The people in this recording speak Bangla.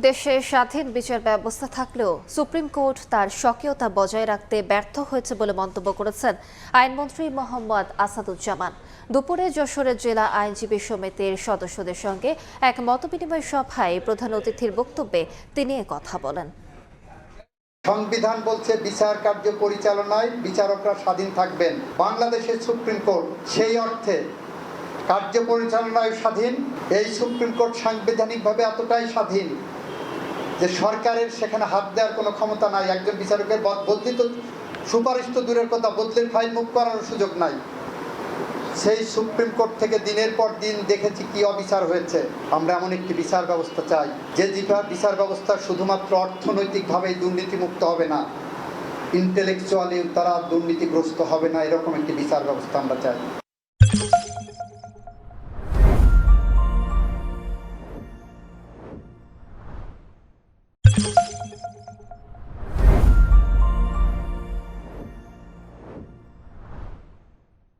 দেশে স্বাধীন বিচার ব্যবস্থা থাকলেও সুপ্রিম কোর্ট তার স্বকীয়তা বজায় রাখতে ব্যর্থ হয়েছে বলে মন্তব্য করেছেন আইনমন্ত্রী মোহাম্মদ আসাদুজ্জামান। দুপুরে যশোরের জেলা আইনজীবী সমিতির সদস্যদের সঙ্গে এক মতবিনিময় সভায় প্রধান অতিথির বক্তব্যে তিনি কথা বলেন। সংবিধান বলছে বিচার কার্য পরিচালনায় বিচারকরা স্বাধীন থাকবেন। বাংলাদেশের সুপ্রিম কোর্ট সেই অর্থে কার্য পরিচালনায় স্বাধীন। এই সুপ্রিম কোর্ট সাংবিধানিকভাবে এতটাই স্বাধীন যে সরকারের সেখানে হাত দেওয়ার কোনো ক্ষমতা নাই। একজন বিচারকের বদলি তো সুপারিশ তো দূরের কথা, বদলির ফাইল মুভ করার সুযোগ নাই। সেই সুপ্রিম কোর্ট থেকে দিনের পর দিন দেখেছি কি অবিচার হয়েছে। আমরা এমন একটি বিচার ব্যবস্থা চাই যে বিচার ব্যবস্থা শুধুমাত্র অর্থনৈতিকভাবেই দুর্নীতিমুক্ত হবে না, ইন্টেলেকচুয়ালি তারা দুর্নীতিগ্রস্ত হবে না, এরকম একটি বিচার ব্যবস্থা আমরা চাই।